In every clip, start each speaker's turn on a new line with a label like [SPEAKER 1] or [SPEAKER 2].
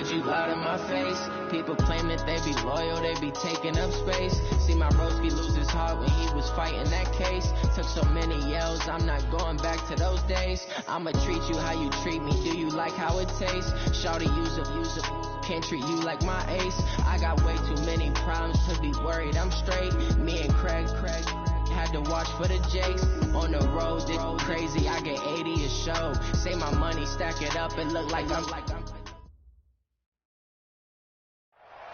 [SPEAKER 1] But you out of my face. People claim that they be loyal, they be taking up space. See my broski lose his heart when he was fighting that case. Took so many yells, I'm not going back to those days. I'ma treat you how you treat me, do you like how it tastes? Shawty, use a, can't treat you like my ace. I got way too many problems to be worried, I'm straight. Me and Craig had to watch for the Jakes. On the road, it's crazy, I get 80 a show. Say my money, stack it up, and look like I'm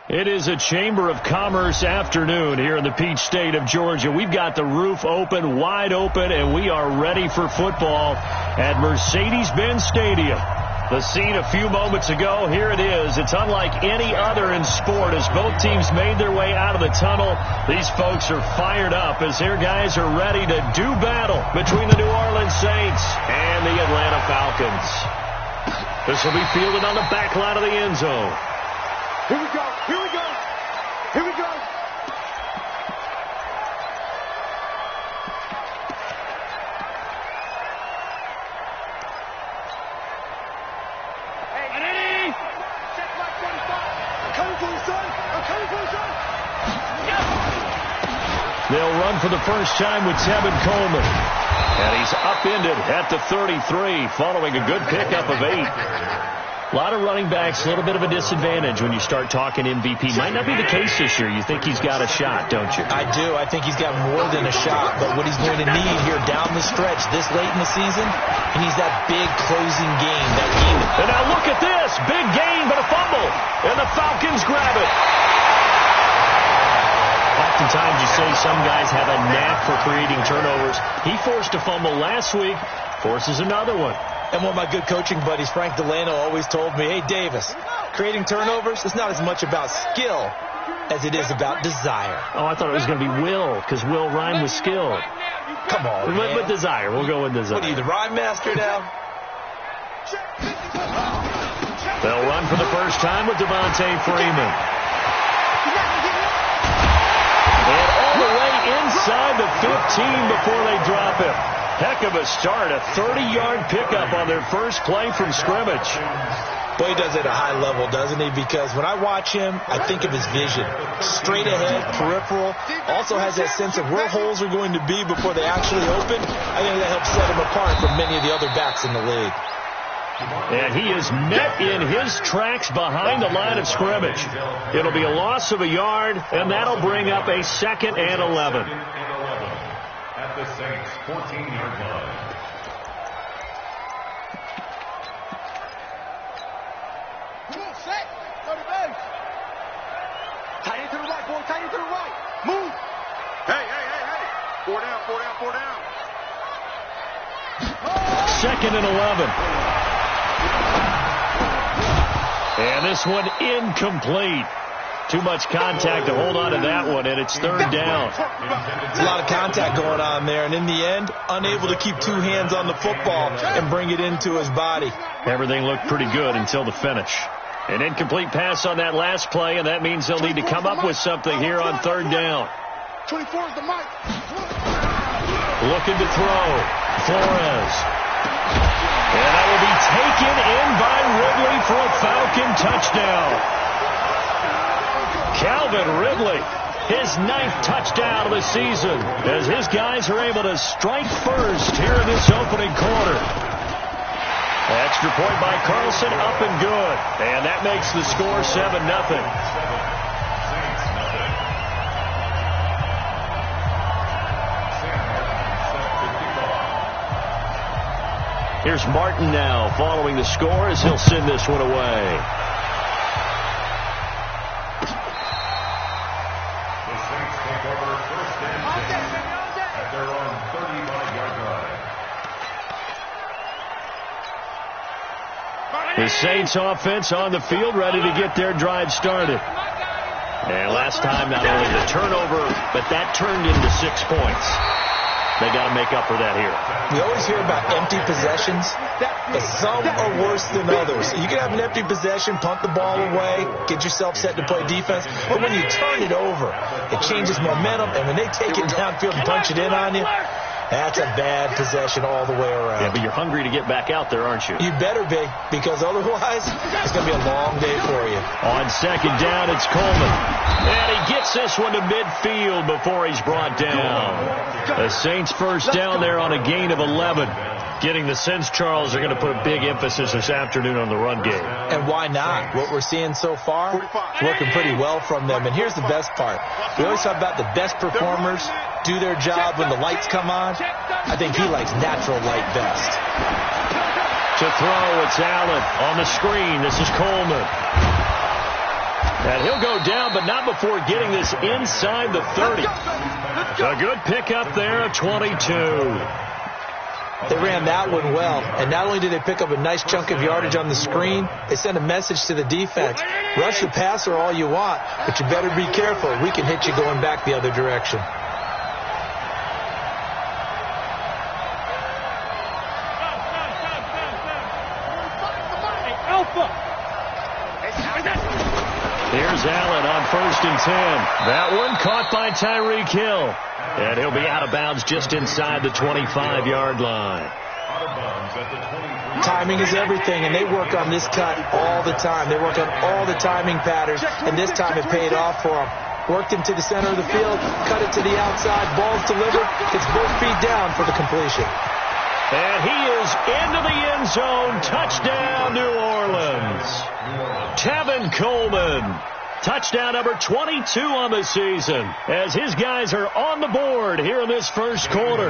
[SPEAKER 2] It is a Chamber of Commerce afternoon here in the Peach State of Georgia. We've got the roof open, wide open, and we are ready for football at Mercedes-Benz Stadium. The scene a few moments ago, here it is. It's unlike any other in sport as both teams made their way out of the tunnel. These folks are fired up as their guys are ready to do battle between the New Orleans Saints and the Atlanta Falcons. This will be fielded on the back line of the end zone.
[SPEAKER 3] Here we go. Here we go. Here we go. Hey, ready? Check my 25. I'm coming for you, son. I'm coming for you, son.
[SPEAKER 2] They'll run for the first time with Tevin Coleman. And he's upended at the 33 following a good pickup of 8. A lot of running backs, a little bit of a disadvantage when you start talking MVP. Might not be the case this year. You think he's got a shot, don't you?
[SPEAKER 4] I do. I think he's got more than a shot. But what he's going to need here down the stretch this late in the season, he needs that big closing game, that game.
[SPEAKER 2] And now look at this. Big gain, but a fumble. And the Falcons grab it. Oftentimes you say some guys have a knack for creating turnovers. He forced a fumble last week, forces another one.
[SPEAKER 4] And one of my good coaching buddies, Frank Delano, always told me, hey, Davis, creating turnovers is not as much about skill as it is about desire.
[SPEAKER 2] Oh, I thought it was going to be will, because will rhyme with skill.
[SPEAKER 4] Come on, man.
[SPEAKER 2] With desire. We'll go with desire.
[SPEAKER 4] What are you, the rhyme master now?
[SPEAKER 2] They'll run for the first time with Devontae Freeman. And all the way inside the 15 before they drop him. Heck of a start, a 30-yard pickup on their first play from scrimmage.
[SPEAKER 4] Boy, he does it at a high level, doesn't he? Because when I watch him, I think of his vision. Straight ahead, peripheral. Also has that sense of where holes are going to be before they actually open. I think that helps set him apart from many of the other backs in the league.
[SPEAKER 2] And he is met in his tracks behind the line of scrimmage. It'll be a loss of a yard, and that'll bring up a 2nd and 11.
[SPEAKER 5] At the Saints' 14-yard line.
[SPEAKER 3] Come on, set. Go to base. Tight end to the right, boy. Tight end to the right. Move. Hey. 4 down.
[SPEAKER 2] 2nd and 11. And this one incomplete. Too much contact to hold on to that one, and it's 3rd down.
[SPEAKER 4] There's a lot of contact going on there, and in the end, unable to keep 2 hands on the football and bring it into his body.
[SPEAKER 2] Everything looked pretty good until the finish. An incomplete pass on that last play, and that means they'll need to come up with something here on 3rd down.
[SPEAKER 3] 24 is the mic.
[SPEAKER 2] Looking to throw. Flores. And that will be taken in by Ridley for a Falcon touchdown. Calvin Ridley, his 9th touchdown of the season, as his guys are able to strike first here in this opening quarter. Extra point by Carlson, up and good. And that makes the score 7-0. Here's Martin now following the score as he'll send this one away.
[SPEAKER 5] The Saints take over 1st and 10 at their own 35-yard line.
[SPEAKER 2] The Saints offense on the field ready to get their drive started. And last time not only the turnover, but that turned into 6 points. They got to make up for that here.
[SPEAKER 4] We always hear about empty possessions, but some are worse than others. You can have an empty possession, punt the ball away, get yourself set to play defense, but when you turn it over, it changes momentum, and when they take it downfield and punch it in on you, That's a bad possession all the way around.
[SPEAKER 2] Yeah, but you're hungry to get back out there, aren't you?
[SPEAKER 4] You better be, because otherwise it's going to be a long day for you.
[SPEAKER 2] On second down, it's Coleman. And he gets this one to midfield before he's brought down. The Saints first down there on a gain of 11. Getting the sense, Charles, are going to put a big emphasis this afternoon on the run game.
[SPEAKER 4] And why not? What we're seeing so far, working pretty well from them. And here's the best part. We always talk about the best performers do their job when the lights come on. I think he likes natural light best.
[SPEAKER 2] To throw, it's Allen on the screen. This is Coleman. And he'll go down, but not before getting this inside the 30. A good pickup there at 22.
[SPEAKER 4] They ran that one well, and not only did they pick up a nice chunk of yardage on the screen, they sent a message to the defense. Rush the passer all you want, but you better be careful. We can hit you going back the other direction.
[SPEAKER 2] Here's Allen on 1st and 10. That one caught by Tyreek Hill. And he'll be out of bounds just inside the 25-yard line.
[SPEAKER 4] Timing is everything, and they work on this cut all the time. They work on all the timing patterns, and this time it paid off for them. Worked him to the center of the field, cut it to the outside, ball's delivered, gets both feet down for the completion.
[SPEAKER 2] And he is into the end zone. Touchdown, New Orleans. Tevin Coleman. Touchdown number 22 on the season as his guys are on the board here in this first quarter.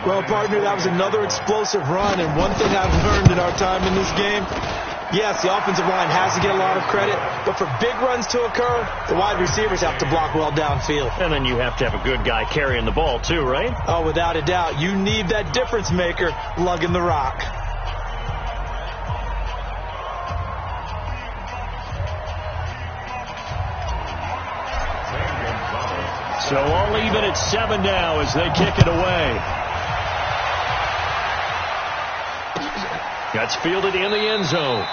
[SPEAKER 4] Well, partner, that was another explosive run, and one thing I've learned in our time in this game, yes, the offensive line has to get a lot of credit, but for big runs to occur, the wide receivers have to block well downfield.
[SPEAKER 2] And then you have to have a good guy carrying the ball too, right?
[SPEAKER 4] Oh, without a doubt. You need that difference maker lugging the rock.
[SPEAKER 2] So all even at 7 now as they kick it away. That's fielded in the end zone.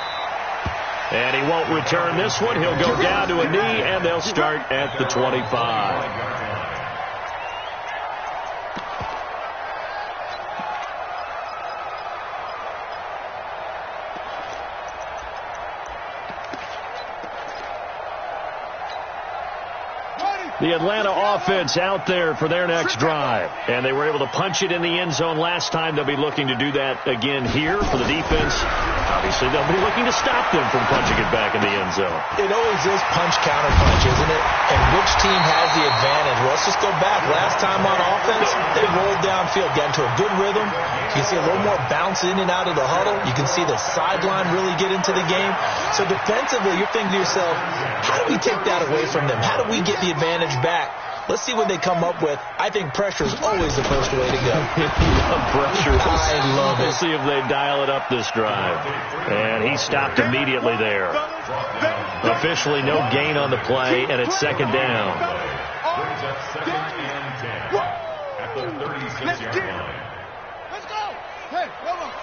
[SPEAKER 2] And he won't return this one. He'll go down to a knee, and they'll start at the 25. The Atlanta offense out there for their next drive. And they were able to punch it in the end zone last time. They'll be looking to do that again here for the defense. Obviously, they'll be looking to stop them from punching it back in the end zone.
[SPEAKER 4] It always is punch, counter punch, isn't it? And which team has the advantage? Well, let's just go back. Last time on offense, they rolled downfield, got into a good rhythm. You can see a little more bounce in and out of the huddle. You can see the sideline really get into the game. So defensively, you're thinking to yourself, how do we take that away from them? How do we get the advantage back? Let's see what they come up with. I think pressure is always the first way to go.
[SPEAKER 2] Pressure.
[SPEAKER 4] I love it.
[SPEAKER 2] We'll see if they dial it up this drive. And he stopped immediately there. Officially no gain on the play, and it's second down.
[SPEAKER 5] At the 36-yard line.
[SPEAKER 3] Let's go. Hey, come on.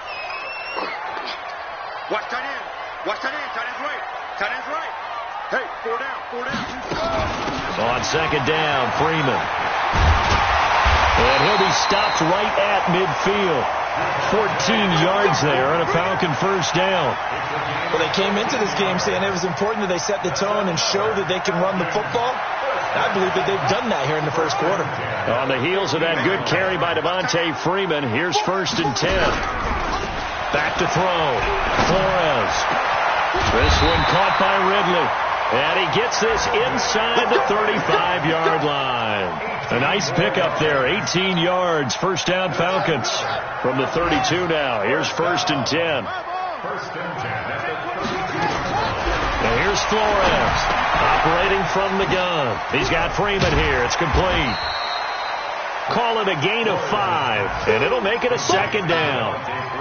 [SPEAKER 3] Watch tight end. Watch tight end. Tight end's right. Tight end's right. Hey, 4 down. 4 down.
[SPEAKER 2] On second down, Freeman. And he'll be stopped right at midfield. 14 yards there on a Falcon first down.
[SPEAKER 4] Well, they came into this game saying it was important that they set the tone and show that they can run the football. I believe that they've done that here in the first quarter.
[SPEAKER 2] On the heels of that good carry by Devontae Freeman, here's 1st and 10. Back to throw. Flores. This one caught by Ridley. And he gets this inside the 35-yard line. A nice pickup there, 18 yards, first down Falcons from the 32 now. Here's 1st and 10. And here's Flores operating from the gun. He's got Freeman here. It's complete. Call it a gain of 5, and it'll make it a second down.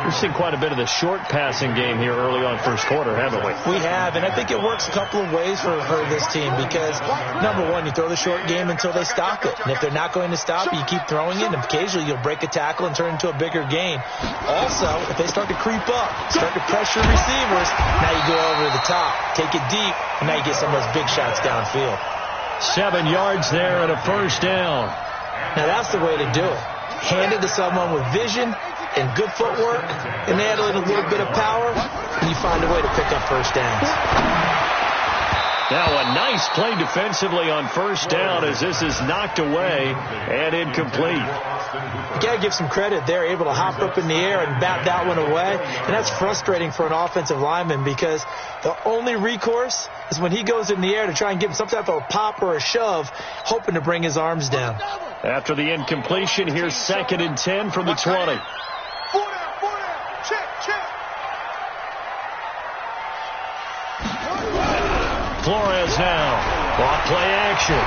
[SPEAKER 2] We've seen quite a bit of the short passing game here early on first quarter, haven't we?
[SPEAKER 4] We have, and I think it works a couple of ways for this team because, number one, you throw the short game until they stop it. And if they're not going to stop it, you keep throwing it, and occasionally you'll break a tackle and turn it into a bigger gain. Also, if they start to creep up, start to pressure receivers, now you go over to the top, take it deep, and now you get some of those big shots downfield.
[SPEAKER 2] 7 yards there and a first down.
[SPEAKER 4] Now, that's the way to do it. hand it to someone with vision and good footwork, and add a little bit of power, and you find a way to pick up first downs.
[SPEAKER 2] Now a nice play defensively on first down as this is knocked away and incomplete.
[SPEAKER 4] You got to give some credit. They're able to hop up in the air and bat that one away, and that's frustrating for an offensive lineman because the only recourse is when he goes in the air to try and give him some type of a pop or a shove, hoping to bring his arms down.
[SPEAKER 2] After the incompletion, here's 2nd and 10 from the 20. Flores now, off play action.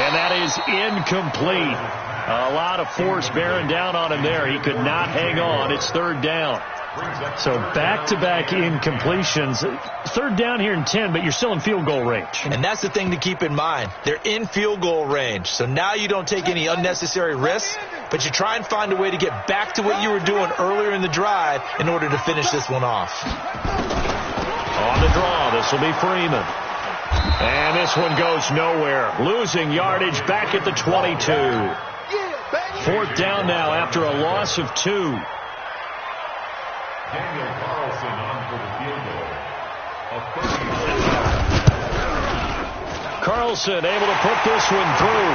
[SPEAKER 2] And that is incomplete. A lot of force bearing down on him there. He could not hang on. It's 3rd down. So back-to-back incompletions. 3rd down here in 10, but you're still in field goal range.
[SPEAKER 4] And that's the thing to keep in mind. They're in field goal range. So now you don't take any unnecessary risks, but you try and find a way to get back to what you were doing earlier in the drive in order to finish this one off.
[SPEAKER 2] On the draw, this will be Freeman. And this one goes nowhere. Losing yardage back at the 22. 4th down now after a loss of 2.
[SPEAKER 5] Daniel Carlson on for the field goal.
[SPEAKER 2] Carlson able to put this one through.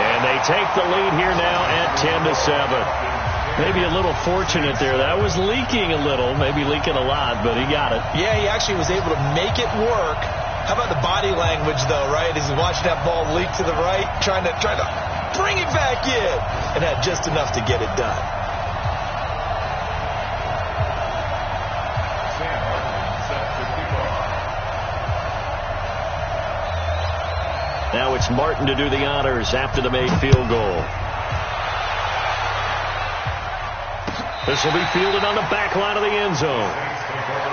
[SPEAKER 2] And they take the lead here now at 10-7. Maybe a little fortunate there. That was leaking a little, maybe leaking a lot, but he got it.
[SPEAKER 4] Yeah, he actually was able to make it work. How about the body language, though, right? As he's watching that ball leak to the right, trying to bring it back in, and had just enough to get it done.
[SPEAKER 2] Now it's Martin to do the honors after the made field goal. This will be fielded on the back line of the end zone.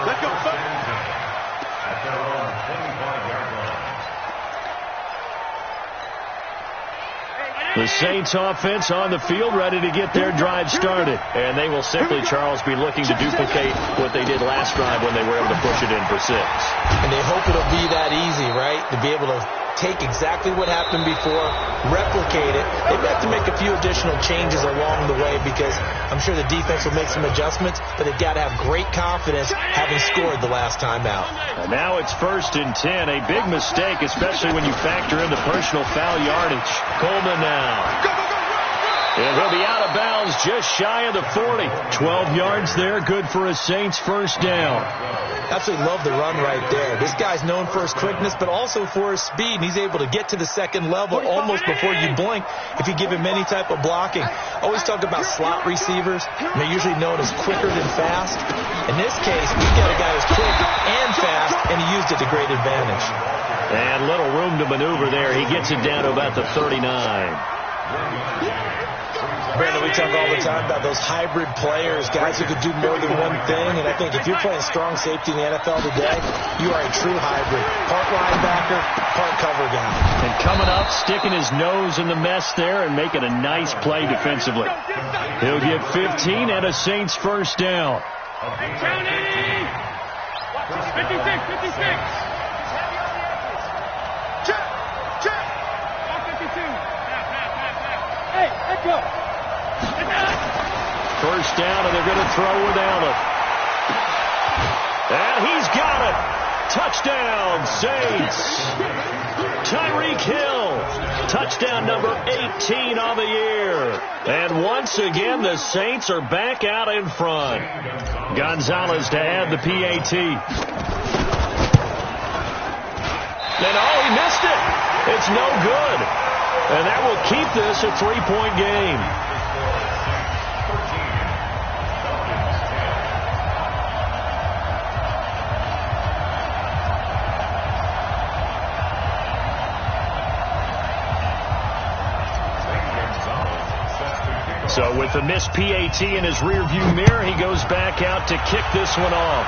[SPEAKER 3] Let's go, son.
[SPEAKER 5] At their own 25-yard line.
[SPEAKER 2] The Saints offense on the field ready to get their drive started. And they will simply, Charles, be looking to duplicate what they did last drive when they were able to push it in for 6.
[SPEAKER 4] And they hope it'll be that easy, right? To be able to take exactly what happened before, replicate it. They may have to make a few additional changes along the way because I'm sure the defense will make some adjustments, but they've got to have great confidence having scored the last time out.
[SPEAKER 2] And now it's 1st and 10. A big mistake, especially when you factor in the personal foul yardage. Coleman now. And he'll be out of bounds just shy of the 40. 12 yards there, good for a Saints first down.
[SPEAKER 4] Absolutely love the run right there. This guy's known for his quickness, but also for his speed. And he's able to get to the second level almost before you blink if you give him any type of blocking. Always talk about slot receivers. They're usually known as quicker than fast. In this case, we've got a guy who's quick and fast, and he used it to great advantage.
[SPEAKER 2] And little room to maneuver there. He gets it down to about the 39.
[SPEAKER 4] Brandon, we talk all the time about those hybrid players, guys who could do more than one thing. And I think if you're playing strong safety in the NFL today, you are a true hybrid. Part linebacker, part cover guy.
[SPEAKER 2] And coming up, sticking his nose in the mess there and making a nice play defensively. He'll get 15 and a Saints first down.
[SPEAKER 3] 56. Check. 52. Hey, let's go.
[SPEAKER 2] First down, and they're going to throw with Allen. And he's got it. Touchdown, Saints. Tyreek Hill. Touchdown number 18 on the year. And once again, the Saints are back out in front. Gonzalez to add the PAT. And he missed it. It's no good. And that will keep this a 3-point game. So with the missed PAT in his rearview mirror, he goes back out to kick this one off.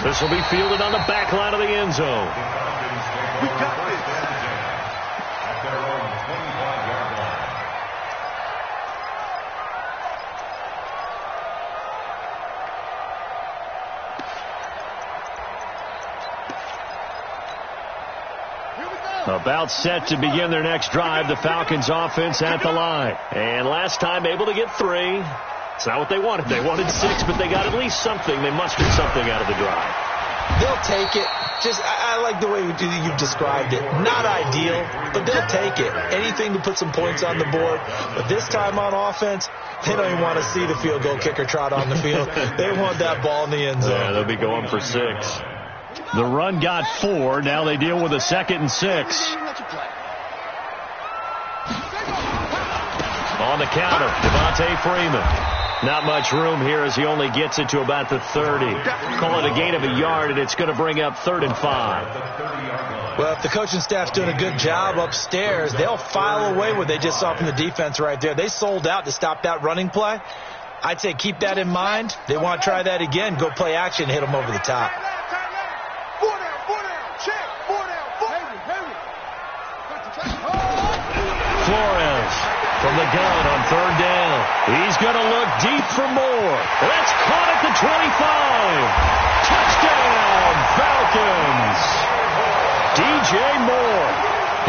[SPEAKER 2] This will be fielded on the back line of the end zone.
[SPEAKER 3] We got this.
[SPEAKER 5] At their own 25-yard line.
[SPEAKER 2] About set to begin their next drive, the Falcons offense at the line. And last time able to get 3. It's not what they wanted. They wanted 6, but they got at least something. They mustered something out of the drive.
[SPEAKER 4] They'll take it. I like the way you've described it. Not ideal, but they'll take it. Anything to put some points on the board. But this time on offense, they don't even want to see the field goal kicker trot on the field. They want that ball in the end zone.
[SPEAKER 2] Yeah, they'll be going for 6. The run got 4. Now they deal with a 2nd and 6. On the counter, Devontae Freeman. Not much room here as he only gets it to about the 30. Call it a gain of a yard, and it's going to bring up 3rd and 5.
[SPEAKER 4] Well, if the coaching staff's doing a good job upstairs, they'll file away what they just saw from the defense right there. They sold out to stop that running play. I'd say keep that in mind. They want to try that again. Go play action, hit them over the top.
[SPEAKER 2] Flores from the gun on 3rd down. He's going to look deep for more. That's caught at the 25. Touchdown, Falcons. DJ Moore,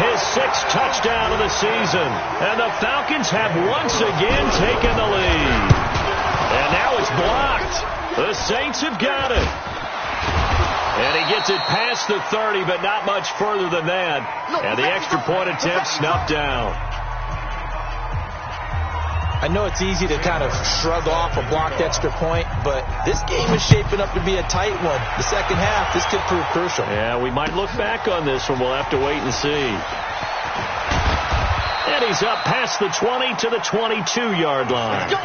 [SPEAKER 2] his 6th touchdown of the season. And the Falcons have once again taken the lead. And now it's blocked. The Saints have got it. And he gets it past the 30, but not much further than that. And the extra point attempt snuffed down.
[SPEAKER 4] I know it's easy to kind of shrug off a blocked extra point, but this game is shaping up to be a tight one. The second half, this could prove crucial.
[SPEAKER 2] Yeah, we might look back on this one. We'll have to wait and see. And he's up past the 20 to the 22-yard line.
[SPEAKER 5] Go.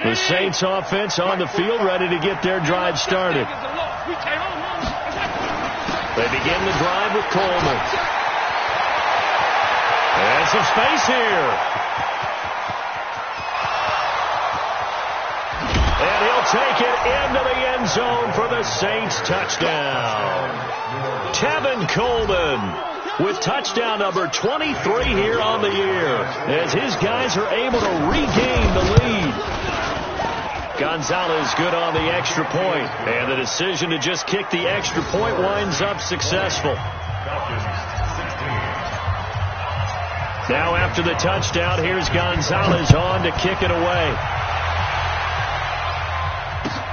[SPEAKER 2] The Saints offense on the field, ready to get their drive started. They begin the drive with Coleman. And some space here. And he'll take it into the end zone for the Saints touchdown. Tevin Coleman with touchdown number 23 here on the year, as his guys are able to regain the lead. Gonzalez good on the extra point, and the decision to just kick the extra point winds up successful. Now after the touchdown, here's Gonzalez on to kick it away.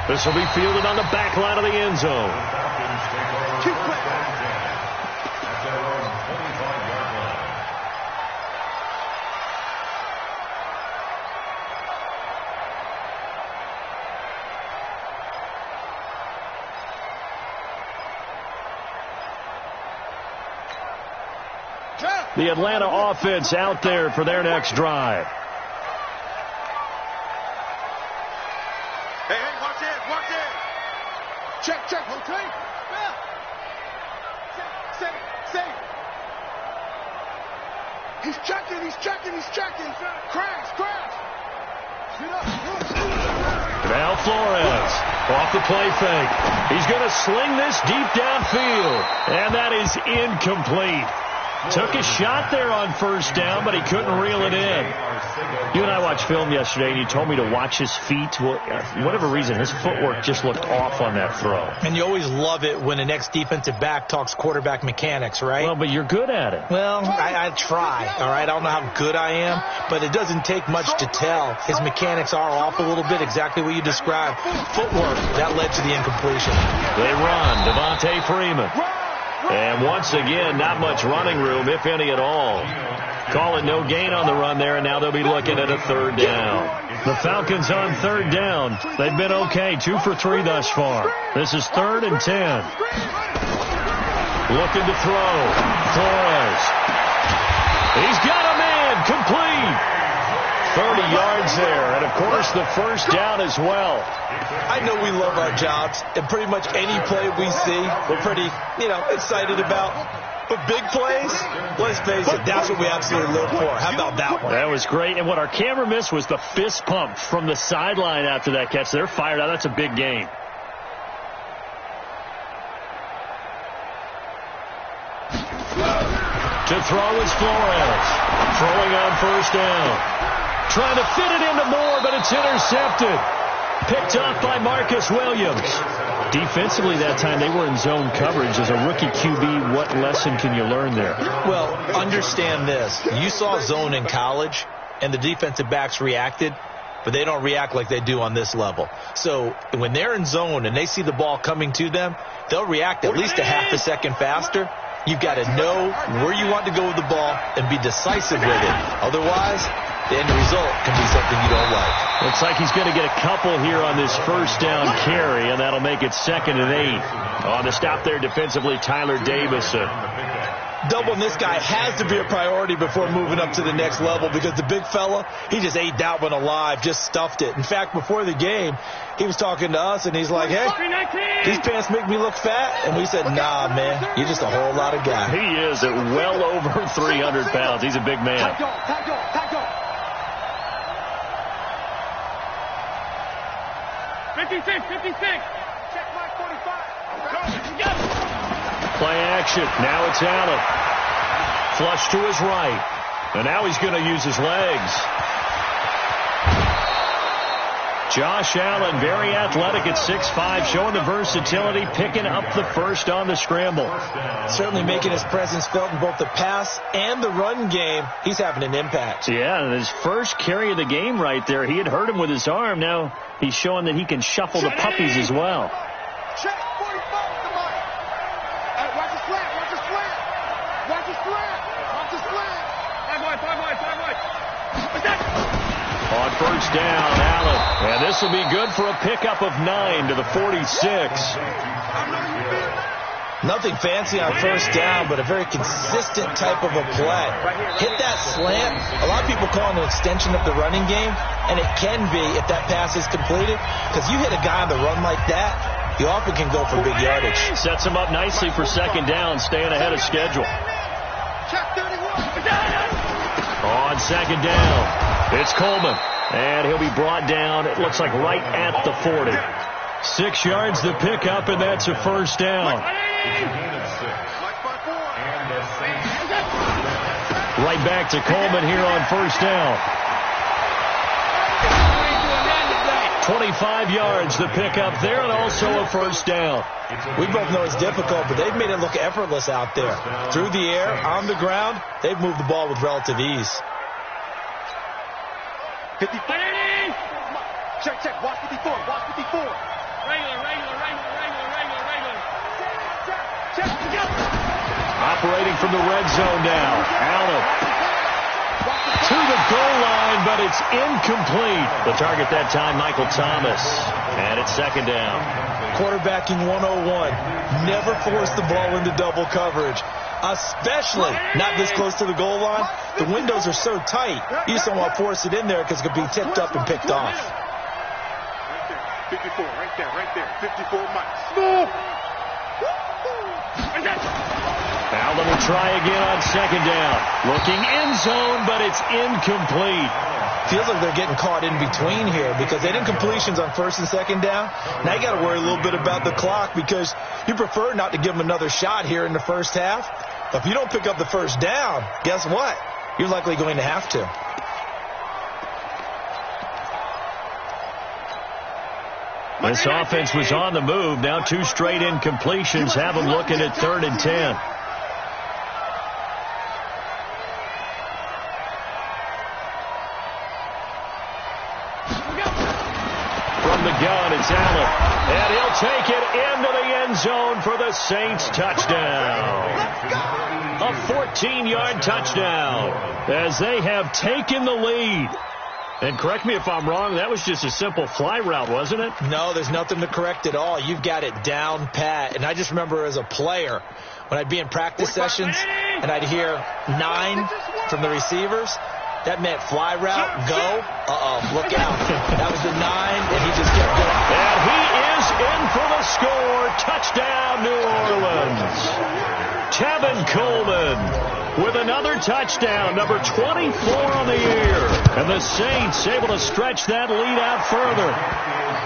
[SPEAKER 2] This will be fielded on the back line of the end zone. The Atlanta offense out there for their next drive.
[SPEAKER 3] Hey, watch it. Check, okay? Yeah. Safe. He's checking. Crash.
[SPEAKER 2] Now Flores off the play fake. He's going to sling this deep downfield, and that is incomplete. Took a shot there on 1st down, but he couldn't reel it in. You and I watched film yesterday, and you told me to watch his feet. For whatever reason, his footwork just looked off on that throw.
[SPEAKER 4] And you always love it when an ex-defensive back talks quarterback mechanics, right?
[SPEAKER 2] Well, but you're good at it.
[SPEAKER 4] Well, I try, all right? I don't know how good I am, but it doesn't take much to tell. His mechanics are off a little bit, exactly what you described. Footwork, that led to the incompletion.
[SPEAKER 2] They run. Devontae Freeman. And once again, not much running room, if any at all. Calling no gain on the run there, and now they'll be looking at a 3rd down. The Falcons on 3rd down. They've been okay, 2 for 3 thus far. This is 3rd and 10. Looking to throw. Flores. He's got a man, complete. 30 yards there, and of course the 1st down as well.
[SPEAKER 4] I know we love our jobs, and pretty much any play we see, we're pretty, excited about. But big plays, let's face it, that's what we absolutely live for. How about that one?
[SPEAKER 2] That was great, and what our camera missed was the fist pump from the sideline after that catch. They're fired out. That's a big game. To throw is Flores. Throwing on first down. Trying to fit it into Moore, but it's intercepted. Picked off by Marcus Williams. Defensively that time, they were in zone coverage. As a rookie QB, what lesson can you learn there?
[SPEAKER 4] Well, understand this. You saw zone in college, and the defensive backs reacted, but they don't react like they do on this level. So when they're in zone and they see the ball coming to them, they'll react at least a half a second faster. You've got to know where you want to go with the ball and be decisive with it. Otherwise, the end result can be something you don't like.
[SPEAKER 2] Looks like he's going to get a couple here on this first down carry, and that'll make it 2nd and 8. On the stop there defensively, Tyler Davison.
[SPEAKER 4] Doubling this guy has to be a priority before moving up to the next level, because the big fella, he just ate that one alive, just stuffed it. In fact, before the game, he was talking to us, and he's like, hey, these pants make me look fat. And we said, nah, man, you're just a whole lot of guy.
[SPEAKER 2] He is at well over 300 pounds. He's a big man.
[SPEAKER 3] 56. Check my 45.
[SPEAKER 2] Play action. Now it's Allen. Flush to his right. And now he's going to use his legs. Josh Allen, very athletic at 6'5", showing the versatility, picking up the first on the scramble.
[SPEAKER 4] Certainly making his presence felt in both the pass and the run game. He's having an impact.
[SPEAKER 2] Yeah, and his first carry of the game right there, he had hurt him with his arm. Now he's showing that he can shuffle the puppies as well.
[SPEAKER 3] Check 45 with the mic. Watch the slant. Watch the slant. Watch the slant. Watch the slant. 5 wide. What's that?
[SPEAKER 2] On first down, Allen. And this will be good for a pickup of 9 to the 46.
[SPEAKER 4] Nothing fancy on first down, but a very consistent type of a play. Hit that slant. A lot of people call it an extension of the running game, and it can be if that pass is completed, because you hit a guy on the run like that, you often can go for big yardage.
[SPEAKER 2] Sets him up nicely for 2nd down, staying ahead of schedule.
[SPEAKER 3] Check 31.
[SPEAKER 2] On 2nd down, it's Coleman, and he'll be brought down, it looks like right at the 40. 6 yards to pick up, and that's a first down. Right back to Coleman here on first down. 25 yards to pick up there, and also a first down.
[SPEAKER 4] We both know it's difficult, but they've made it look effortless out there. Through the air, on the ground, they've moved the ball with relative ease.
[SPEAKER 3] 54. Check. Watch 54. Regular. Check.
[SPEAKER 2] Operating from the red zone now. Allen to the goal line, but it's incomplete. The target that time, Michael Thomas. And it's 2nd down.
[SPEAKER 4] Quarterbacking 101. Never force the ball into double coverage, especially not this close to the goal line. The windows are so tight, you just don't want to force it in there because it could be tipped up and picked off.
[SPEAKER 3] 54, right there. 54 miles. Move!
[SPEAKER 2] Allen will try again on 2nd down. Looking end zone, but it's incomplete.
[SPEAKER 4] Feels like they're getting caught in between here because they didn't completions on 1st and 2nd down. Now you got to worry a little bit about the clock because you prefer not to give them another shot here in the first half. But if you don't pick up the first down, guess what? You're likely going to have to.
[SPEAKER 2] This offense was on the move. Now 2 straight incompletions have them looking at 3rd and 10. From the gun, it's Allen. And he'll take it into the end zone for the Saints touchdown. A 14-yard touchdown as they have taken the lead. And correct me if I'm wrong, that was just a simple fly route, wasn't it?
[SPEAKER 4] No, there's nothing to correct at all. You've got it down pat. And I just remember as a player, when I'd be in practice sessions and I'd hear 9 from the receivers, that meant fly route, go. Look out. That was the 9, and he just kept going.
[SPEAKER 2] And he is in for the score. Touchdown, New Orleans. Tevin Coleman with another touchdown, number 24 on the year. And the Saints able to stretch that lead out further.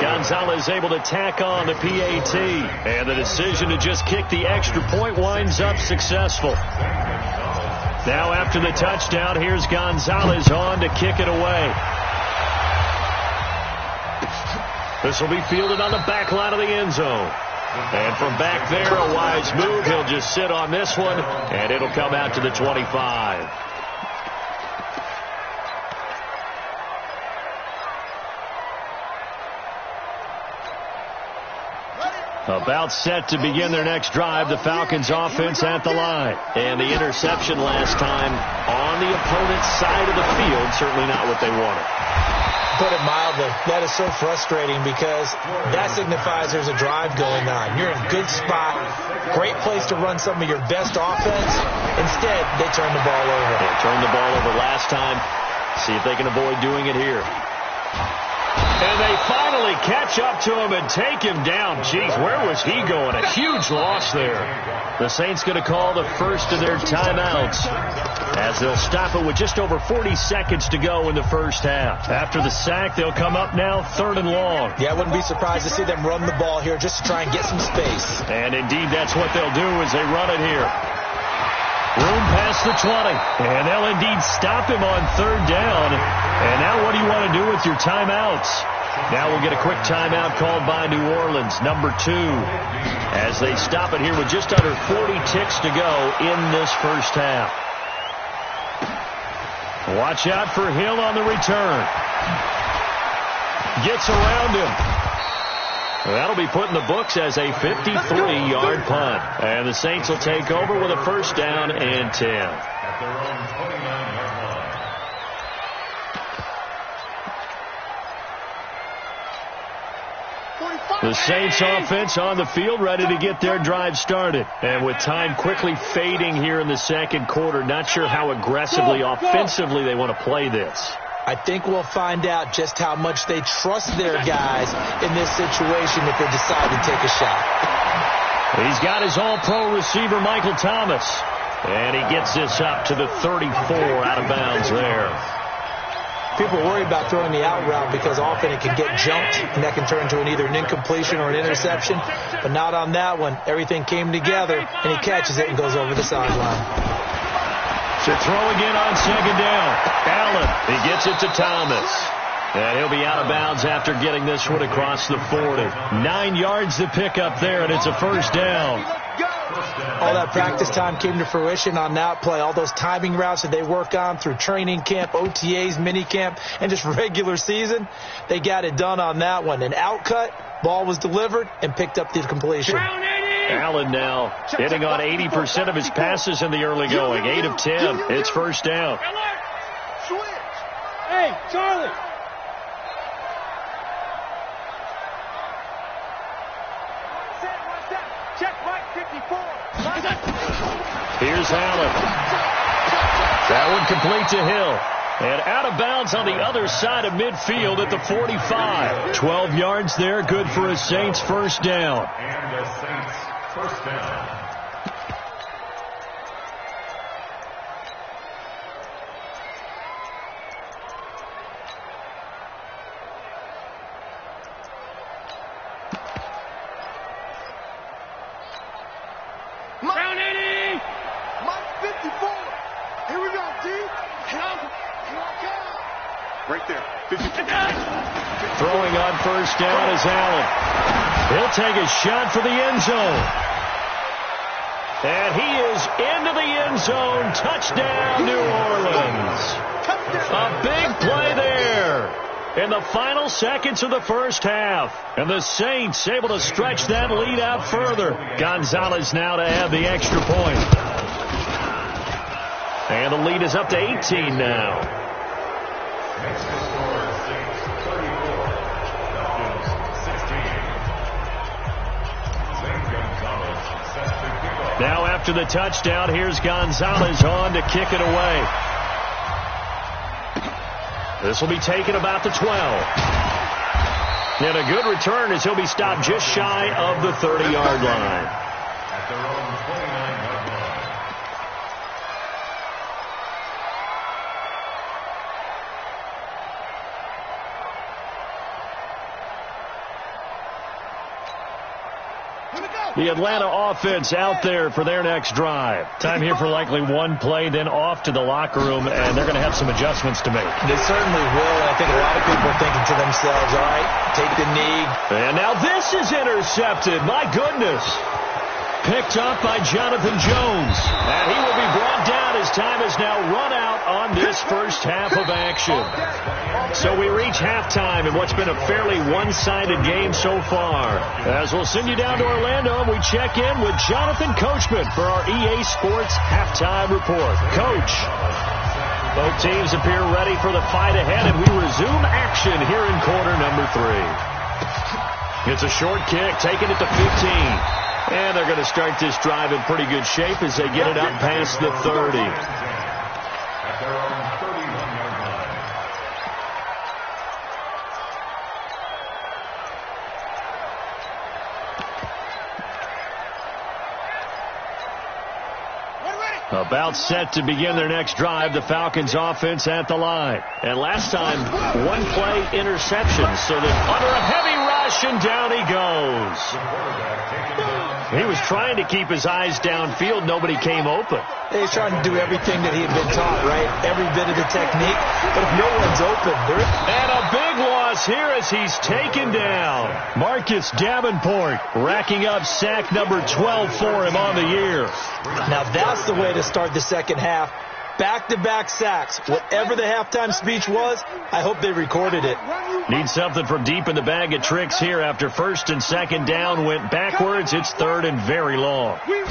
[SPEAKER 2] Gonzalez able to tack on the PAT. And the decision to just kick the extra point winds up successful. Now after the touchdown, here's Gonzalez on to kick it away. This will be fielded on the back line of the end zone. And from back there, a wise move. He'll just sit on this one, and it'll come out to the 25. About set to begin their next drive, the Falcons offense at the line. And the interception last time on the opponent's side of the field, certainly not what they wanted.
[SPEAKER 4] Put it mildly, that is so frustrating because that signifies there's a drive going on. You're in a good spot, great place to run some of your best offense. Instead, they turn the ball over.
[SPEAKER 2] They turned the ball over last time. See if they can avoid doing it here. And they finally catch up to him and take him down. Jeez, where was he going? A huge loss there. The Saints going to call the first of their timeouts as they'll stop it with just over 40 seconds to go in the first half. After the sack, they'll come up now 3rd and long.
[SPEAKER 4] Yeah, I wouldn't be surprised to see them run the ball here just to try and get some space.
[SPEAKER 2] And indeed, that's what they'll do as they run it here. Room past the 20. And they'll indeed stop him on 3rd down. And now what do you want to do with your timeouts? Now we'll get a quick timeout called by New Orleans, number 2, as they stop it here with just under 40 ticks to go in this first half. Watch out for Hill on the return. Gets around him. That'll be put in the books as a 53-yard punt. And the Saints will take over with a first down and 10.
[SPEAKER 5] At their own 29-yard line.
[SPEAKER 2] The Saints offense on the field, ready to get their drive started. And with time quickly fading here in the second quarter, not sure how aggressively, offensively they want to play this.
[SPEAKER 4] I think we'll find out just how much they trust their guys in this situation if they decide to take a shot.
[SPEAKER 2] He's got his all-pro receiver, Michael Thomas. And he gets this up to the 34 out of bounds there.
[SPEAKER 4] People are worried about throwing the out route because often it can get jumped, and that can turn into either an incompletion or an interception. But not on that one. Everything came together, and he catches it and goes over the sideline.
[SPEAKER 2] To throw again on 2nd down. Allen, he gets it to Thomas. And he'll be out of bounds after getting this one across the 40. 9 yards to pick up there, and it's a first down.
[SPEAKER 4] All that practice time came to fruition on that play. All those timing routes that they work on through training camp, OTAs, minicamp, and just regular season, they got it done on that one. An outcut, ball was delivered, and picked up the completion.
[SPEAKER 2] Allen now hitting on 80% of his passes in the early going. 8 of 10. It's first down.
[SPEAKER 3] Switch. Hey, Charlie. Check right 54.
[SPEAKER 2] Here's Allen. That one complete to Hill. And out of bounds on the other side of midfield at the 45. 12 yards there, good for a Saints first down.
[SPEAKER 5] And the Saints first down.
[SPEAKER 3] Brown 80. Mike 54. Here we go, D. Right there. 54.
[SPEAKER 2] Throwing on first down is Allen. He'll take a shot for the end zone. And he is into the end zone. Touchdown, New Orleans. A big play there in the final seconds of the first half. And the Saints able to stretch that lead out further. Gonzalez now to add the extra point. And the lead is up to 18 now.
[SPEAKER 5] Next to score, Saints 34, Falcons 16. Zane Gonzalez set to kick off.
[SPEAKER 2] Now after the touchdown, here's Gonzalez on to kick it away. This will be taken about the 12. And a good return as he'll be stopped just shy of the 30-yard line.
[SPEAKER 5] At their own 29-yard line.
[SPEAKER 2] The Atlanta offense out there for their next drive. Time here for likely one play, then off to the locker room, and they're going to have some adjustments to make.
[SPEAKER 4] They certainly will, and I think a lot of people are thinking to themselves, all right, take the knee.
[SPEAKER 2] And now this is intercepted. My goodness. Picked up by Jonathan Jones. And he will be brought down as time has now run out on this first half of action. So we reach halftime in what's been a fairly one-sided game so far. As we'll send you down to Orlando, we check in with Jonathan Coachman for our EA Sports Halftime Report. Coach, both teams appear ready for the fight ahead, and we resume action here in quarter number 3. It's a short kick, taking it to 15. And they're going to start this drive in pretty good shape as they get it out past the 30.
[SPEAKER 5] At their own 31-yard line.
[SPEAKER 2] About set to begin their next drive, the Falcons offense at the line. And last time, one play interception, so that under a heavy rush, and down he goes. He was trying to keep his eyes downfield. Nobody came open.
[SPEAKER 4] He's trying to do everything that he had been taught, right? Every bit of the technique. But if no one's open,
[SPEAKER 2] and a big loss here as he's taken down. Marcus Davenport racking up sack number 12 for him on the year.
[SPEAKER 4] Now that's the way to start the second half. Back-to-back sacks. Whatever the halftime speech was, I hope they recorded it.
[SPEAKER 2] Need something from deep in the bag of tricks here after first and second down went backwards. It's third and very long. And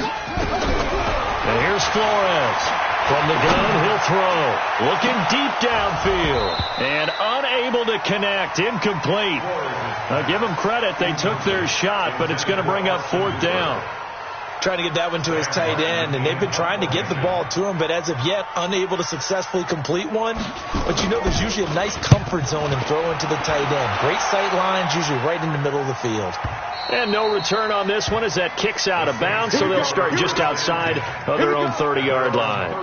[SPEAKER 2] here's Flores. From the gun, he'll throw. Looking deep downfield. And unable to connect. Incomplete. Give them credit. They took their shot, but it's going to bring up fourth down.
[SPEAKER 4] Trying to get that one to his tight end, and they've been trying to get the ball to him, but as of yet, unable to successfully complete one. But you know, there's usually a nice comfort zone in throwing to the tight end. Great sight lines, usually right in the middle of the field.
[SPEAKER 2] And no return on this one as that kicks out of bounds, so they'll start just outside of their own 30-yard line.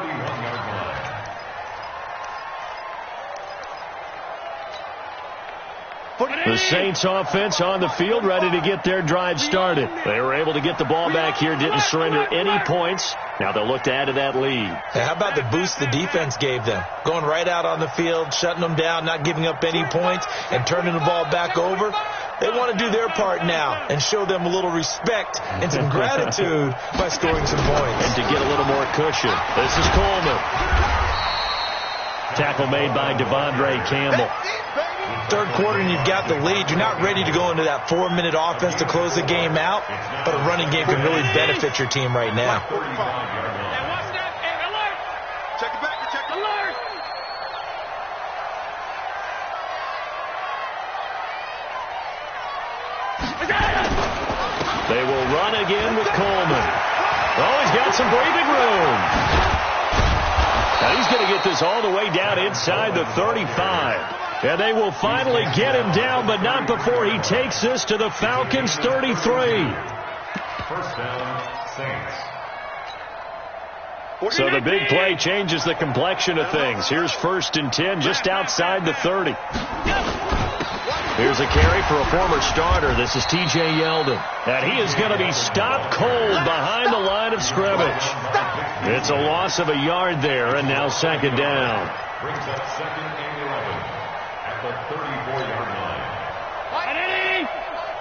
[SPEAKER 2] The Saints offense on the field, ready to get their drive started. They were able to get the ball back here, didn't surrender any points. Now they'll look to add to that lead.
[SPEAKER 4] Hey, how about the boost the defense gave them? Going right out on the field, shutting them down, not giving up any points, and turning the ball back over. They want to do their part now and show them a little respect and some gratitude by scoring some points.
[SPEAKER 2] And to get a little more cushion. This is Coleman. Tackle made by Devondre Campbell.
[SPEAKER 4] Third quarter and you've got the lead. You're not ready to go into that 4-minute offense to close the game out, but a running game can really benefit your team right now.
[SPEAKER 3] Check it back. Check the alert.
[SPEAKER 2] They will run again with Coleman. Oh, he's got some breathing room. Now he's going to get this all the way down inside the 35. And they will finally get him down, but not before he takes this to the Falcons' 33.
[SPEAKER 5] First down, Saints.
[SPEAKER 2] So the big play changes the complexion of things. Here's first and 10 just outside the 30. Here's a carry for a former starter. This is T.J. Yeldon. And he is going to be stopped cold behind the line of scrimmage. It's a loss of a yard there, and now second down.
[SPEAKER 5] Brings up second and 11 at the 34-yard line.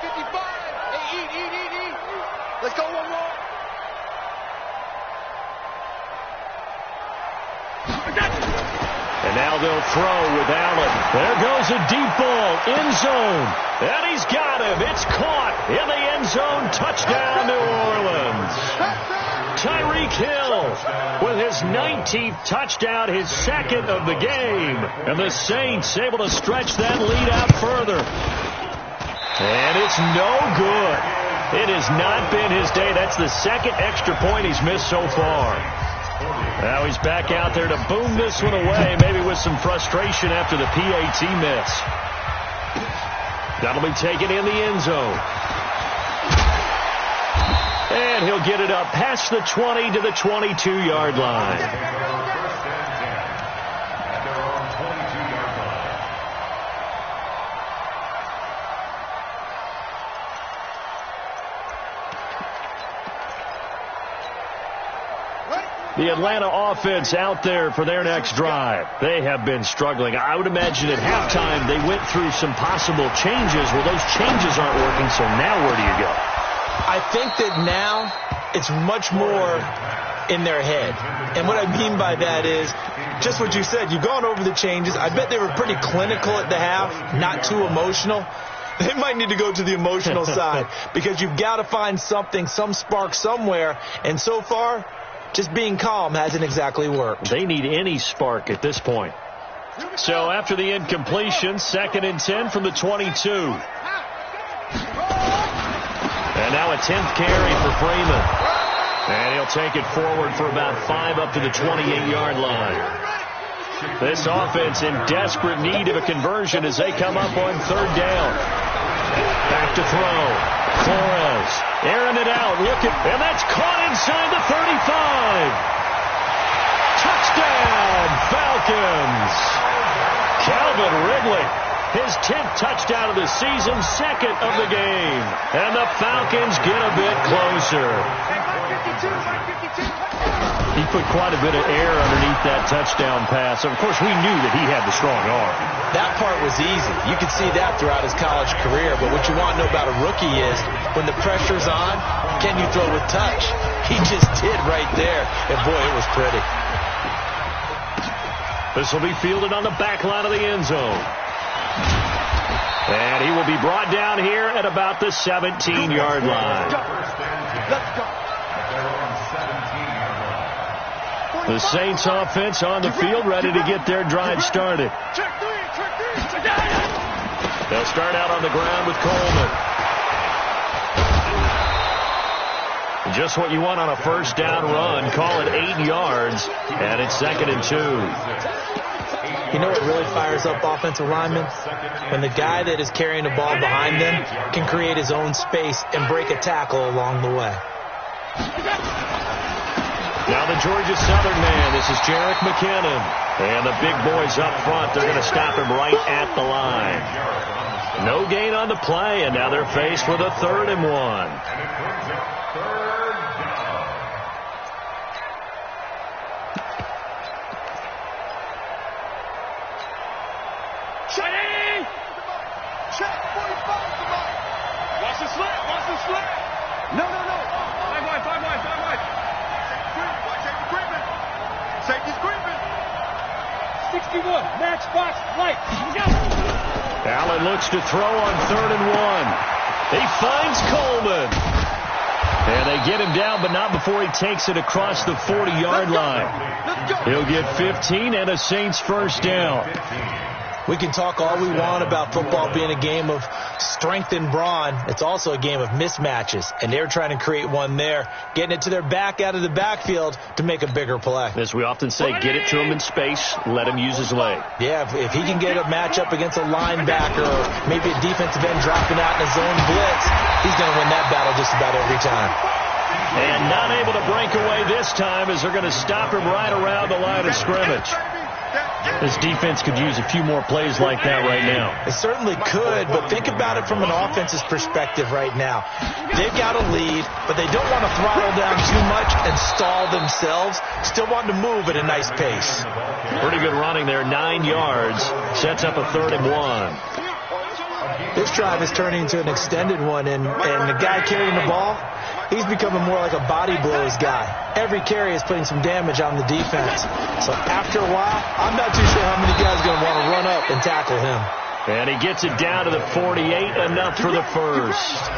[SPEAKER 3] 55. Hey, eat. Let's go one more.
[SPEAKER 2] And now they'll throw with Allen. There goes a deep ball, end zone. And he's got him. It's caught in the end zone. Touchdown, New Orleans. Tyreek Hill with his 19th touchdown, his second of the game. And the Saints able to stretch that lead out further. And it's no good. It has not been his day. That's the second extra point he's missed so far. Now he's back out there to boom this one away, maybe with some frustration after the PAT miss. That'll be taken in the end zone. And he'll get it up past the 20 to the 22-yard line. The Atlanta offense out there for their next drive. They have been struggling. I would imagine at halftime they went through some possible changes. Well, those changes aren't working, so now where do you go?
[SPEAKER 4] I think that now it's much more in their head. And what I mean by that is just what you said. You've gone over the changes. I bet they were pretty clinical at the half, not too emotional. They might need to go to the emotional side because you've got to find something, some spark somewhere. And so far, just being calm hasn't exactly worked.
[SPEAKER 2] They need any spark at this point. So after the incompletion, 2nd and 10 from the 22. And now a 10th carry for Freeman. And he'll take it forward for about 5 up to the 28-yard line. This offense in desperate need of a conversion as they come up on 3rd down. Back to throw. Flores airing it out. And that's caught inside the 35. Touchdown, Falcons. Calvin Ridley, his 10th touchdown of the season, 2nd of the game. And the Falcons get a bit closer. He put quite a bit of air underneath that touchdown pass. Of course, we knew that he had the strong arm.
[SPEAKER 4] That part was easy. You could see that throughout his college career. But what you want to know about a rookie is when the pressure's on, can you throw with touch? He just did right there. And, boy, it was pretty.
[SPEAKER 2] This will be fielded on the back line of the end zone. And he will be brought down here at about the 17-yard line.
[SPEAKER 3] Let's go.
[SPEAKER 2] The Saints offense on the field, ready to get their drive started. They'll start out on the ground with Coleman. Just what you want on a first down run. Call it 8 yards, and it's 2nd and 2.
[SPEAKER 4] You know what really fires up offensive linemen? When the guy that is carrying the ball behind them can create his own space and break a tackle along the way.
[SPEAKER 2] Now the Georgia Southern man. This is Jerick McKinnon. And the big boys up front, they're going to stop him right at the line. No gain on the play, and now they're faced with a 3rd and 1.
[SPEAKER 3] Watch the slant. Watch the slant. No. 5 wide. Safety's creeping. 61. Match box light.
[SPEAKER 2] Allen looks to throw on 3rd and 1. He finds Coleman. And they get him down, but not before he takes it across the 40-yard line. He'll get 15 and a Saints first down.
[SPEAKER 4] We can talk all we want about football being a game of strength and brawn. It's also a game of mismatches, and they're trying to create one there, getting it to their back out of the backfield to make a bigger play.
[SPEAKER 2] As we often say, get it to him in space, let him use his leg.
[SPEAKER 4] Yeah, if he can get a matchup against a linebacker or maybe a defensive end dropping out in a zone blitz, he's going to win that battle just about every time.
[SPEAKER 2] And not able to break away this time as they're going to stop him right around the line of scrimmage. This defense could use a few more plays like that right now.
[SPEAKER 4] It certainly could, but think about it from an offense's perspective right now. They've got a lead, but they don't want to throttle down too much and stall themselves. Still want to move at a nice pace.
[SPEAKER 2] Pretty good running there, 9 yards. Sets up a 3rd and 1.
[SPEAKER 4] This drive is turning into an extended one, and the guy carrying the ball, he's becoming more like a body blows guy. Every carry is putting some damage on the defense. So after a while, I'm not too sure how many guys are going to want to run up and tackle him.
[SPEAKER 2] And he gets it down to the 48, enough for the first.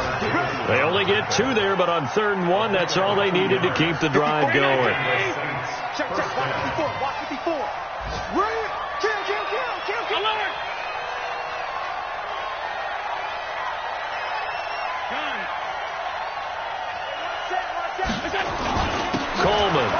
[SPEAKER 2] They only get 2 there, but on 3rd and 1, that's all they needed to keep the drive going.
[SPEAKER 3] Check. Watch 54. Kill. Alert.
[SPEAKER 2] Coleman.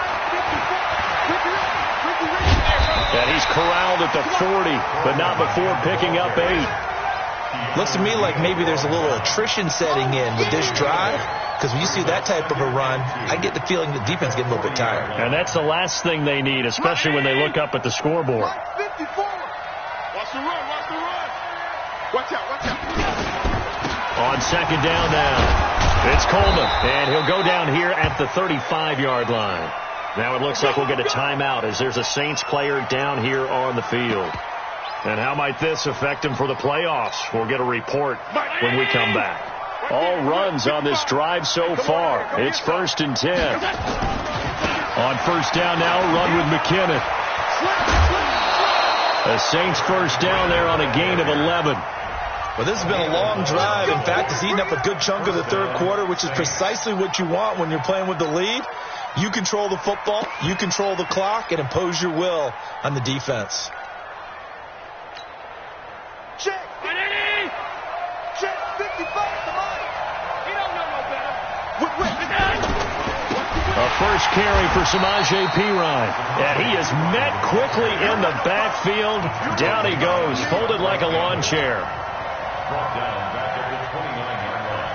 [SPEAKER 2] And he's corralled at the 40, but not before picking up 8.
[SPEAKER 4] Looks to me like maybe there's a little attrition setting in with this drive, because when you see that type of a run, I get the feeling the defense getting a little bit tired.
[SPEAKER 2] And that's the last thing they need, especially when they look up at the scoreboard.
[SPEAKER 3] 54. Watch the run. Watch out.
[SPEAKER 2] On 2nd down now, it's Coleman, and he'll go down here at the 35-yard line. Now it looks like we'll get a timeout as there's a Saints player down here on the field. And how might this affect him for the playoffs? We'll get a report when we come back. All runs on this drive so far. It's 1st and 10. On first down now, run with McKinnon. The Saints first down there on a gain of 11.
[SPEAKER 4] Well, this has been a long drive. In fact, it's eaten up a good chunk of the third quarter, which is precisely what you want when you're playing with the lead. You control the football, you control the clock, and impose your will on the defense.
[SPEAKER 3] Check! Check! 55 to mine! He don't know no better.
[SPEAKER 2] A first carry for Samaje Perine. And he is met quickly in the backfield. Down he goes, folded like a lawn chair.
[SPEAKER 5] Brought down back at the 29-yard line.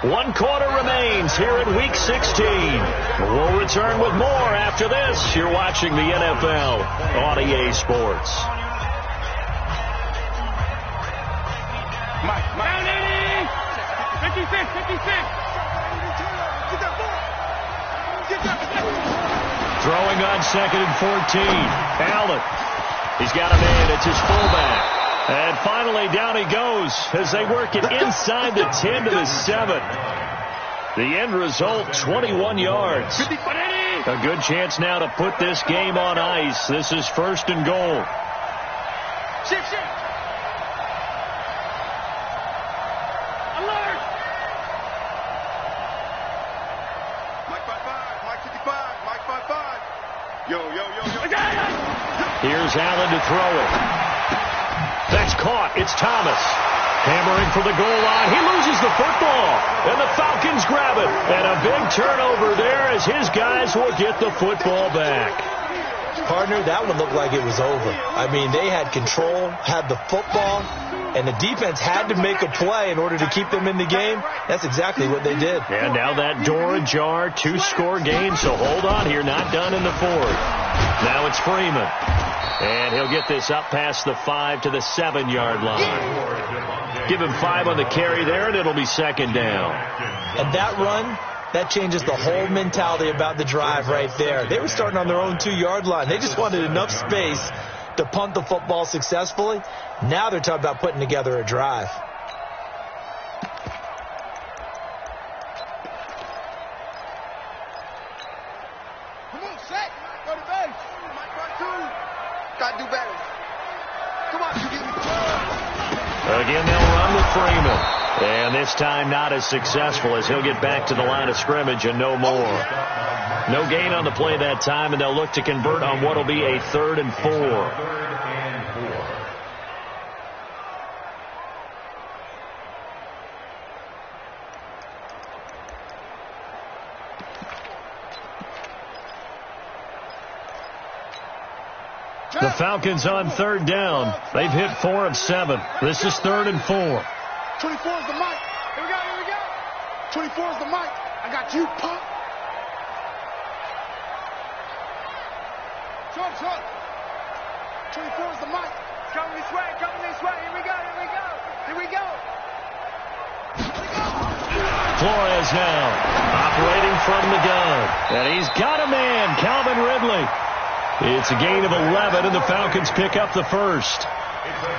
[SPEAKER 2] 1 quarter remains here in Week 16. We'll return with more after this. You're watching the NFL on EA Sports.
[SPEAKER 3] Round 80! 56!
[SPEAKER 2] Throwing on 2nd and 14. Allen. He's got a man. It's his fullback. And finally, down he goes as they work it inside the 10 to the 7. The end result, 21 yards. A good chance now to put this game on ice. This is 1st and goal.
[SPEAKER 3] Alert! Mike 55, Mike 55, Mike 55. Yo.
[SPEAKER 2] Here's Allen to throw it. That's caught. It's Thomas. Hammering for the goal line. He loses the football. And the Falcons grab it. And a big turnover there as his guys will get the football back.
[SPEAKER 4] Partner, that one looked like it was over. I mean, they had control, had the football, and the defense had to make a play in order to keep them in the game. That's exactly what they did.
[SPEAKER 2] And now that door ajar, 2-score game, so hold on here, not done in the 4th. Now it's Freeman. And he'll get this up past the 5 to the 7-yard line. Give him 5 on the carry there, and it'll be 2nd down.
[SPEAKER 4] And that run, that changes the whole mentality about the drive right there. They were starting on their own 2-yard line. They just wanted enough space to punt the football successfully. Now they're talking about putting together a drive.
[SPEAKER 3] Come on, set. Go to bed. Mike 2. Gotta do better. Come on, you get me.
[SPEAKER 2] Again, they'll run with Freeman. And this time not as successful as he'll get back to the line of scrimmage and no more. No gain on the play that time, and they'll look to convert on what will be a 3rd and 4. The Falcons on 3rd down. They've hit 4 of 7. This is 3rd and 4.
[SPEAKER 3] 24 is the mic. Here we go. 24 is the mic. I got you, punk. Short. 24 is the mic. Coming this way. Here we go.
[SPEAKER 2] Flores now operating from the gun. And he's got a man, Calvin Ridley. It's a gain of 11, and the Falcons pick up the 1st.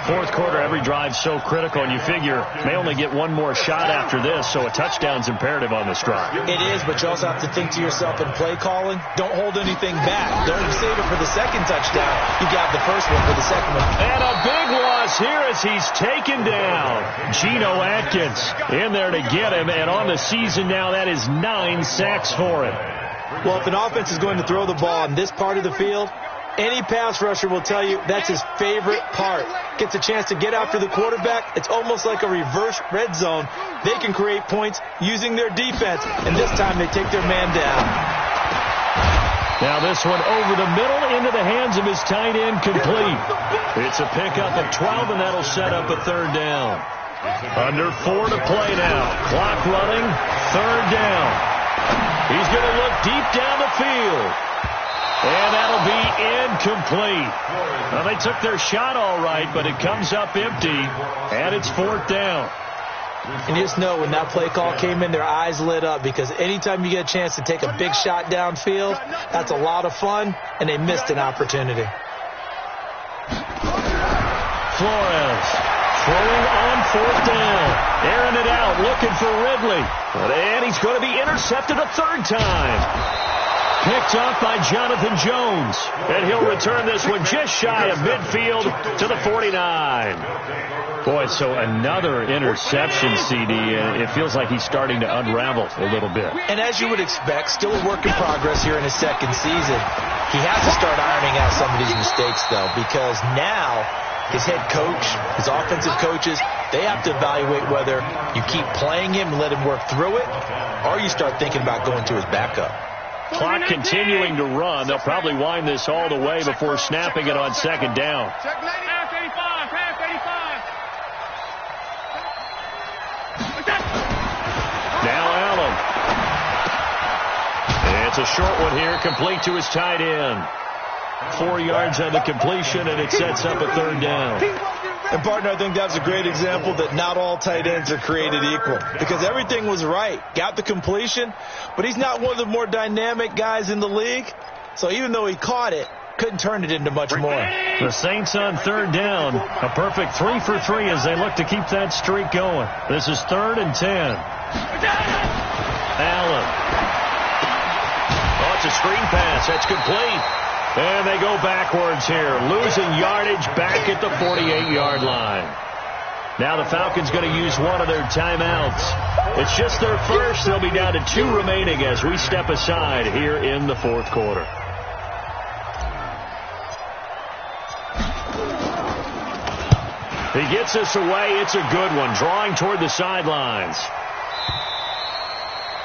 [SPEAKER 2] 4th quarter, every drive so critical, and you figure may only get one more shot after this, so a touchdown's imperative on this drive.
[SPEAKER 4] It is, but you also have to think to yourself in play calling, don't hold anything back. Don't save it for the 2nd touchdown. You got the 1st one for the 2nd one.
[SPEAKER 2] And a big loss here as he's taken down. Geno Atkins in there to get him, and on the season now, that is 9 sacks for him.
[SPEAKER 4] Well, if an offense is going to throw the ball in this part of the field, any pass rusher will tell you that's his favorite part. Gets a chance to get after the quarterback. It's almost like a reverse red zone. They can create points using their defense, and this time they take their man down.
[SPEAKER 2] Now this one over the middle into the hands of his tight end, complete. It's a pickup of 12, and that'll set up a 3rd down. Under 4 to play now. Clock running, 3rd down. He's going to look deep down the field. And that'll be incomplete. Well, they took their shot all right, but it comes up empty, and it's 4th down.
[SPEAKER 4] And you just know when that play call came in, their eyes lit up, because anytime you get a chance to take a big shot downfield, that's a lot of fun, and they missed an opportunity.
[SPEAKER 2] Flores throwing on 4th down. Airing it out, looking for Ridley. And he's going to be intercepted a 3rd time. Picked up by Jonathan Jones. And he'll return this one just shy of midfield to the 49. Boy, so another interception, CD. It feels like he's starting to unravel a little bit.
[SPEAKER 4] And as you would expect, still a work in progress here in his 2nd season. He has to start ironing out some of these mistakes, though, because now his head coach, his offensive coaches, they have to evaluate whether you keep playing him and let him work through it, or you start thinking about going to his backup.
[SPEAKER 2] Clock continuing to run. They'll probably wind this all the way before snapping it on 2nd down. Now Allen. It's a short one here, complete to his tight end. 4 yards on the completion, and it sets up a 3rd down.
[SPEAKER 4] And, partner, I think that's a great example that not all tight ends are created equal, because everything was right. Got the completion, but he's not one of the more dynamic guys in the league. So even though he caught it, couldn't turn it into much more.
[SPEAKER 2] The Saints on 3rd down. A perfect 3 for 3 as they look to keep that streak going. This is 3rd and 10. Allen. Oh, it's a screen pass. That's complete. And they go backwards here, losing yardage back at the 48-yard line. Now the Falcons going to use one of their timeouts. It's just their first. They'll be down to 2 remaining as we step aside here in the 4th quarter. He gets us away. It's a good one, drawing toward the sidelines.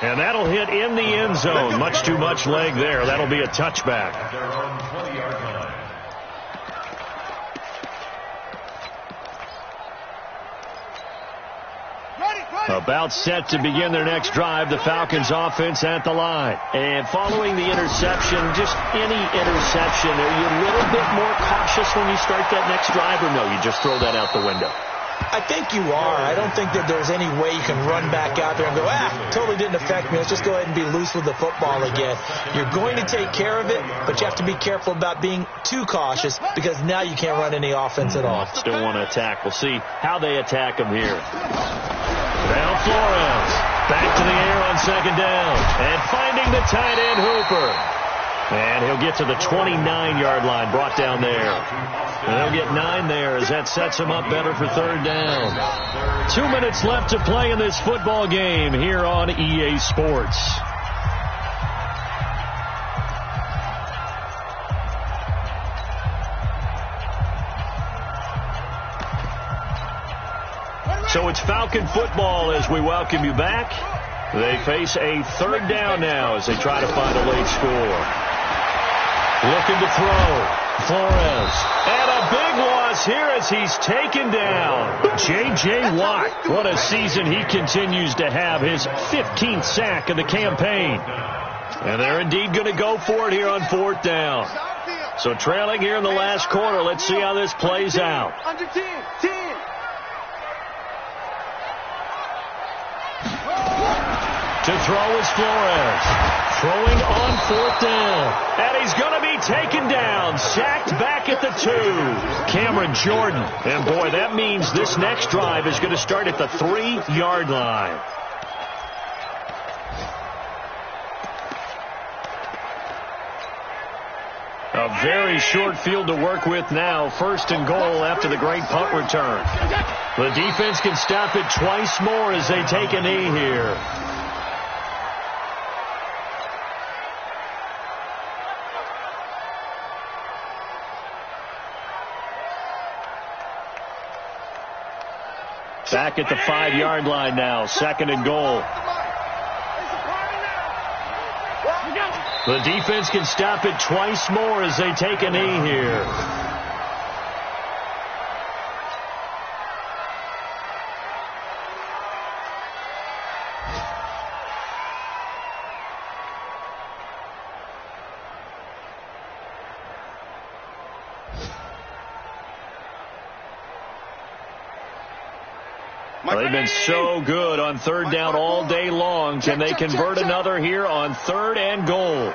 [SPEAKER 2] And that'll hit in the end zone. Much too much leg there. That'll be a touchback.
[SPEAKER 5] They're on 20-yard line.
[SPEAKER 2] About set to begin their next drive. The Falcons offense at the line. And following the interception, just any interception, are you a little bit more cautious when you start that next drive, or no, you just throw that out the window?
[SPEAKER 4] I think you are. I don't think that there's any way you can run back out there and go, totally didn't affect me. Let's just go ahead and be loose with the football again. You're going to take care of it, but you have to be careful about being too cautious, because now you can't run any offense at all.
[SPEAKER 2] Still want to attack. We'll see how they attack him here. Now Flores back to the air on 2nd down and finding the tight end Hooper. And he'll get to the 29-yard line, brought down there. And they'll get 9 there as that sets him up better for 3rd down. 2 minutes left to play in this football game here on EA Sports. So it's Falcon football as we welcome you back. They face a 3rd down now as they try to find a late score. Looking to throw. Flores. And a big loss here as he's taken down. J.J. Watt. What a season he continues to have. His 15th sack of the campaign. And they're indeed going to go for it here on 4th down. So trailing here in the last quarter. Let's see how this plays out.
[SPEAKER 3] Under 10.
[SPEAKER 2] To throw is Flores. Throwing on 4th down. And he's going to be taken down. Sacked back at the 2. Cameron Jordan. And boy, that means this next drive is going to start at the 3-yard line. A very short field to work with now. 1st and goal after the great punt return. The defense can stop it twice more as they take a knee here. Back at the 5-yard line now. 2nd and goal. The defense can stop it twice more as they take a knee here. They've been so good on third down all day long. Can they convert another here on 3rd and goal?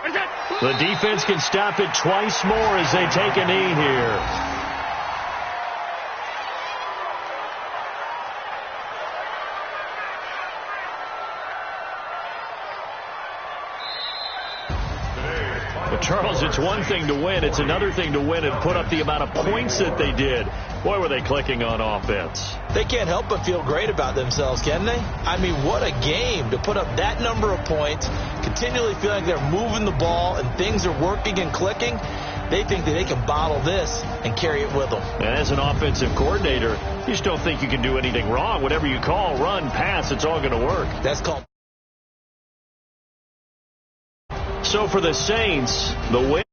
[SPEAKER 2] The defense can stop it twice more as they take a knee here. But Charles, it's one thing to win. It's another thing to win and put up the amount of points that they did. Boy, were they clicking on offense.
[SPEAKER 4] They can't help but feel great about themselves, can they? I mean, what a game to put up that number of points, continually feel like they're moving the ball and things are working and clicking. They think that they can bottle this and carry it with them.
[SPEAKER 2] And as an offensive coordinator, you just don't think you can do anything wrong. Whatever you call, run, pass, it's all going to work.
[SPEAKER 4] That's called.
[SPEAKER 2] So for the Saints, the win.